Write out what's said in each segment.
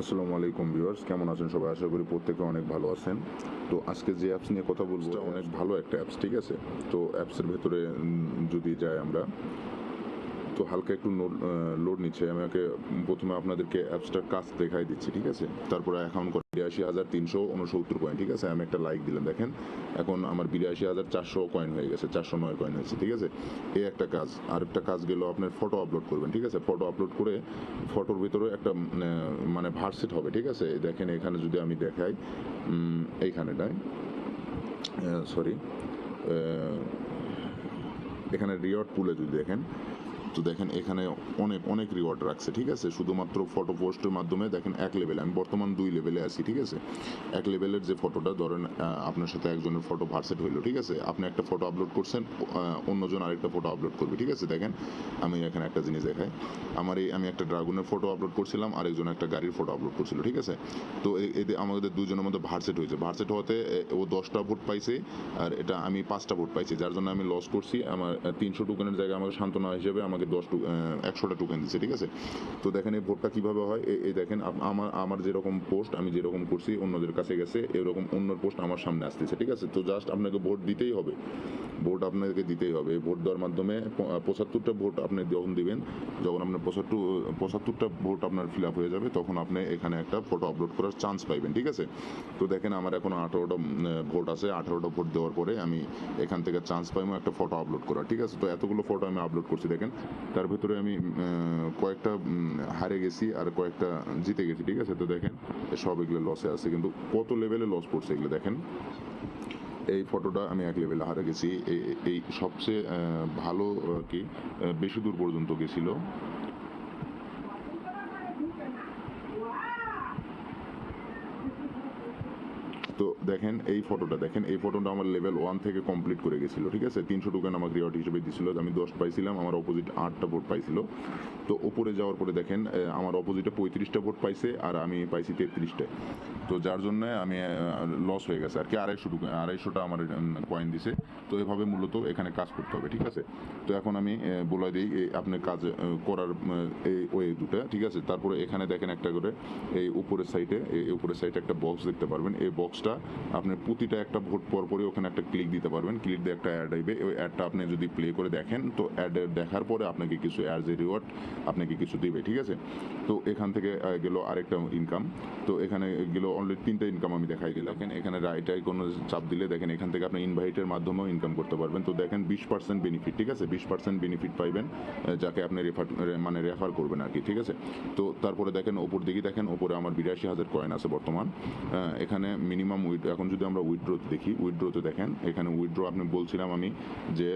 আসসালামু আলাইকুম ভিউয়ার্স, কেমন আছেন সবাই? আশা করি প্রত্যেকে অনেক ভালো আছেন। তো আজকে যে অ্যাপস নিয়ে কথা বলবো অনেক ভালো একটা অ্যাপস, ঠিক আছে? তো অ্যাপসের ভেতরে যদি যাই আমরা, তো হালকা একটু লোড নিচ্ছে। আমাকে প্রথমে আপনাদেরকে অ্যাপসটার কাজ দেখাই দিচ্ছি, ঠিক আছে? তারপরে অ্যাকাউন্ট করে ৮২,৩৬৯ কয়েন, ঠিক আছে? আমি একটা লাইক দিলাম, দেখেন এখন আমার ৮২,৪০০ কয়েন হয়ে গেছে, ৪০৯ কয়েন হয়েছে, ঠিক আছে? এই একটা কাজ। আরেকটা কাজ গেল আপনার ফটো আপলোড করবেন, ঠিক আছে? ফটো আপলোড করে ফটোর ভিতরে একটা মানে ভার্সেট হবে, ঠিক আছে? দেখেন এখানে যদি আমি দেখাই, এইখানেটায় সরি, এখানে রিওয়ার্ড পুলে যদি দেখেন, তো দেখেন এখানে অনেক অনেক রিওয়ার্ড রাখছে, ঠিক আছে? শুধুমাত্র ফটো পোস্টের মাধ্যমে দেখেন ১ লেভেলে, আমি বর্তমান ২ লেভেলে আছি, ঠিক আছে? ১ লেভেলের যে ফটোটা ধরেন, আপনার সাথে একজনের ফটো ভার্সেট হইলো, ঠিক আছে? আপনি একটা ফটো আপলোড করছেন, অন্যজন আরেকটা ফটো আপলোড করবে, ঠিক আছে? দেখেন আমি এখানে একটা জিনিস দেখাই, আমি একটা ড্রাগনের ফটো আপলোড করছিলাম, আরেকজন একটা গাড়ির ফটো আপলোড করছিল, ঠিক আছে? তো এতে আমাদের দুজনের মধ্যে ভার্সেট হয়েছে। ভার্সেট হওয়াতে ও ১০টা ভোট পাইছে আর এটা আমি ৫টা ভোট পাইছি, যার জন্য আমি লস করছি। আমার ৩০০ টোকেনের জায়গায় আমাকে সান্ত্বনা হিসেবে আমাকে ১০০টা টোকেন দিচ্ছে, ঠিক আছে? তো দেখেন এই ভোটটা কীভাবে হয়, এই দেখেন আমার যেরকম পোস্ট আমি যেরকম করছি অন্যদের কাছে গেছে, এরকম অন্যর পোস্ট আমার সামনে আসতেছে, ঠিক আছে? তো জাস্ট আপনাকে ভোট দিতেই হবে, ভোট আপনাকে দিতেই হবে। ভোট দেওয়ার মাধ্যমে ৭৫টা ভোট আপনি যখন দিবেন, যখন আপনার ৭৫টা ভোট আপনার ফিল আপ হয়ে যাবে, তখন আপনি এখানে একটা ফটো আপলোড করার চান্স পাইবেন, ঠিক আছে? তো দেখেন আমার এখন ১৮টা ভোট আছে। ১৮টা ভোট দেওয়ার পরে আমি এখান থেকে চান্স পাইবো একটা ফটো আপলোড করা, ঠিক আছে? তো এতগুলো ফটো আমি আপলোড করছি, দেখেন তার ভেতরে আমি কয়েকটা হারে গেছি আর কয়েকটা জিতে গেছি, ঠিক আছে? তো দেখেন সব এগুলো লসে আছে, কিন্তু কত লেভেলে লস পড়ছে এগুলো দেখেন। এই ফটোটা আমি ১ লেভেলে হারে গেছি। এই সবচেয়ে ভালো কি বেশি দূর পর্যন্ত গেছিল। তো দেখেন এই ফটোটা আমার লেভেল 1 থেকে কমপ্লিট করে গেছিল, ঠিক আছে? ৩০০ টোকেন আমাকে রিওয়ার্ড হিসেবে দিছিল, আমি ১০ পাইছিলাম, আমার অপোজিট ৮টা ভোট পাইছিল। তো উপরে যাওয়ার পরে দেখেন আমার অপোজিটে ৩৫টা ভোট পাইছে আর আমি পাইছি ৩৩টায়। তো যার জন্য আমি লস হয়ে গেছে আর কি। ২৫০টা আমার কয়েন দিছে। তো এভাবে মূলত এখানে কাজ করতে হবে, ঠিক আছে? তো এখন আমি বলে দিই আপনার কাজ করার এই ওয়ে দুটা, ঠিক আছে? তারপরে এখানে দেখেন একটা করে এই উপরের সাইডে একটা বক্স দেখতে পারবেন। এই বক্সটা আপনি প্রতিটা একটা ভোট পরপরই ওখানে একটা ক্লিক দিতে পারবেন। ক্লিক দিয়ে একটা অ্যাড আইবে। ওই অ্যাডটা আপনি যদি প্লে করে দেখেন, তো অ্যাড দেখার পরে আপনাকে কিছু অ্যাজ এ রিওয়ার্ড আপনাকে কিছু দিবে, ঠিক আছে? তো এখান থেকে গেল আরেকটা ইনকাম। তো এখানে গেল অলরেডি ৩টা ইনকাম আমি দেখাই দিলাম। দেখেন এখানে রাইট আইকনে চাপ দিলে দেখেন এখান থেকে আপনি ইনভাইটের মাধ্যমেও ইনকাম করতে পারবেন। তো দেখেন ২০% বেনিফিট, ঠিক আছে? ২০% বেনিফিট পাইবেন যাকে আপনি রেফার করবেন আর কি, ঠিক আছে? তো তারপরে দেখেন ওপর দিকে, দেখেন ওপরে আমার ৮২,০০০ কয়েন আছে বর্তমান। এখানে মিনিমাম এখন যদি আমরা উইথড্রোতে দেখি, উইথড্রোতে দেখেন এখানে উইথড্রো আপনি বলছিলাম আমি যে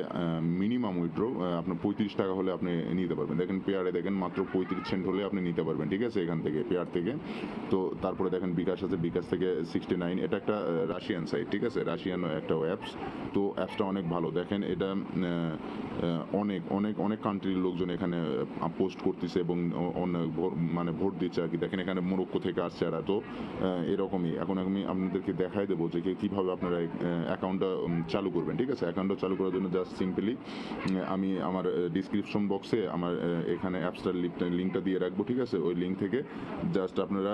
মিনিমাম উইথড্রো আপনার ৩৫ টাকা হলে আপনি নিতে পারবেন। দেখেন পেয়ারে দেখেন মাত্র ৩৫ সেন্ট হলে আপনি নিতে পারবেন, ঠিক আছে? এখান থেকে পেয়ার থেকে। তো তারপরে দেখেন বিকাশ আছে, বিকাশ থেকে 69, এটা একটা রাশিয়ান সাইট, ঠিক আছে? রাশিয়ান একটা অ্যাপস। তো অ্যাপসটা অনেক ভালো। দেখেন এটা অনেক অনেক অনেক কান্ট্রির লোকজন এখানে পোস্ট করতেছে এবং অনেক মানে ভোট দিচ্ছে আর কি। দেখেন এখানে মোরক্কো থেকে আসছে এরা। তো এরকমই এখন আমি আপনাদেরকে দেখাই দেবো যে কীভাবে আপনারা অ্যাকাউন্টটা চালু করবেন, ঠিক আছে? অ্যাকাউন্টটা চালু করার জন্য জাস্ট সিম্পলি আমি আমার ডিসক্রিপশন বক্সে আমার এখানে অ্যাপসটার লিঙ্কটা দিয়ে রাখবো, ঠিক আছে? ওই লিঙ্ক থেকে জাস্ট আপনারা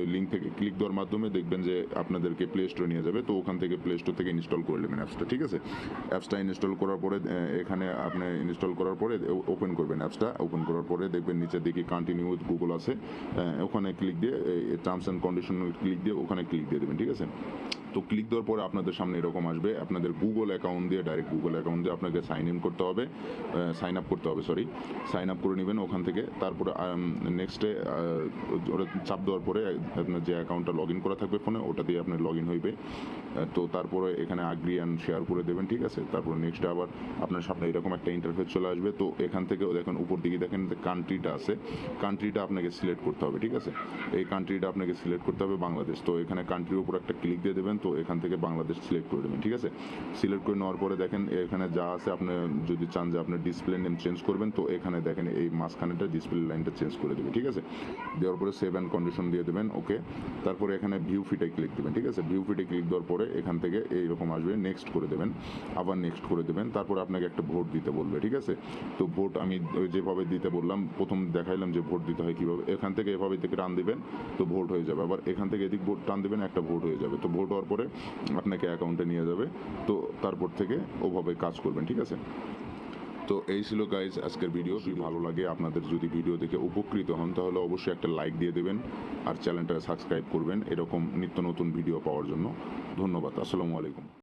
ওই লিঙ্ক থেকে ক্লিক দেওয়ার মাধ্যমে দেখবেন যে আপনাদেরকে প্লে স্টোরে নিয়ে যাবে। তো ওখান থেকে প্লে স্টোর থেকে ইনস্টল করে নেবেন অ্যাপসটা, ঠিক আছে? অ্যাপসটা ইনস্টল করার পরে এখানে আপনি ইনস্টল করার পরে ওপেন করবেন অ্যাপসটা। ওপেন করার পরে দেখবেন নিচের দিকে কন্টিনিউ উইথ গুগল আছে, ওখানে ক্লিক দিয়ে টার্মস অ্যান্ড কন্ডিশন ক্লিক দিয়ে ওখানে ক্লিক দিয়ে দেবেন, ঠিক আছে? তো ক্লিক দেওয়ার পরে আপনাদের সামনে এরকম আসবে। আপনাদের গুগল অ্যাকাউন্ট দিয়ে ডাইরেক্ট গুগল অ্যাকাউন্ট দিয়ে আপনাকে সাইন আপ করতে হবে, সাইন আপ করে নেবেন ওখান থেকে। তারপরে নেক্সটে ওটা চাপ দেওয়ার পরে আপনার যে অ্যাকাউন্টটা লগ ইন করা থাকবে ফোনে, ওটা দিয়ে আপনার লগ ইন হইবে। তো তারপরে এখানে আগ্রি অ্যান্ড শেয়ার করে দেবেন, ঠিক আছে? তারপরে নেক্সটে আবার আপনার সামনে এরকম একটা ইন্টারফেস চলে আসবে। তো এখান থেকে দেখেন উপর দিকে দেখেন কান্ট্রিটা আছে, কান্ট্রিটা আপনাকে সিলেক্ট করতে হবে, ঠিক আছে? এই কান্ট্রিটা আপনাকে সিলেক্ট করতে হবে বাংলাদেশ। তো এখানে কান্ট্রি কান্ট্রির উপর একটা ক্লিক দিয়ে দেবেন। তো এখান থেকে বাংলাদেশ সিলেক্ট করে দেবেন, ঠিক আছে। সিলেক্ট করে নেওয়ার পরে দেখেন এখানে যা আছে, আপনি যদি চান যে আপনার ডিসপ্লে নেম চেঞ্জ করবেন, তো এখানে দেখেন এই মাঝখানেটা ডিসপ্লে লাইনটা চেঞ্জ করে দেবেন, ঠিক আছে। দেওয়ার পরে সেভ অ্যান্ড কন্ডিশন দিয়ে দেবেন, ওকে। তারপরে এখানে ভিউ ফিটে ক্লিক দেবেন, ঠিক আছে। ভিউ ফিটে ক্লিক দেওয়ার পরে এখান থেকে এইরকম আসবে, নেক্সট করে দেবেন, আবার নেক্সট করে দেবেন। তারপরে আপনাকে একটা ভোট দিতে বলবে, ঠিক আছে। তো ভোট আমি যেভাবে দিতে বললাম, প্রথম দেখাইলাম যে ভোট দিতে হয় কীভাবে, এখান থেকে এভাবে থেকে টান দিবেন, তো ভোট হয়ে যাবে। আবার এখান থেকে এদিক ভোট টান দিবেন, একটা ভোট হয়ে যাবে। তো ভোট হওয়ার পরে আপনাকে অ্যাকাউন্টে নিয়ে যাবে। তো তারপর থেকে ওভাবে কাজ করবেন, ঠিক আছে। তো এই ছিল গাইজ আজকের ভিডিও। যদি ভালো লাগে, আপনাদের যদি ভিডিও দেখে উপকৃত হন, তাহলে অবশ্যই একটা লাইক দিয়ে দেবেন আর চ্যানেলটা সাবস্ক্রাইব করবেন এরকম নিত্য নতুন ভিডিও পাওয়ার জন্য। ধন্যবাদ। আসসালামু আলাইকুম।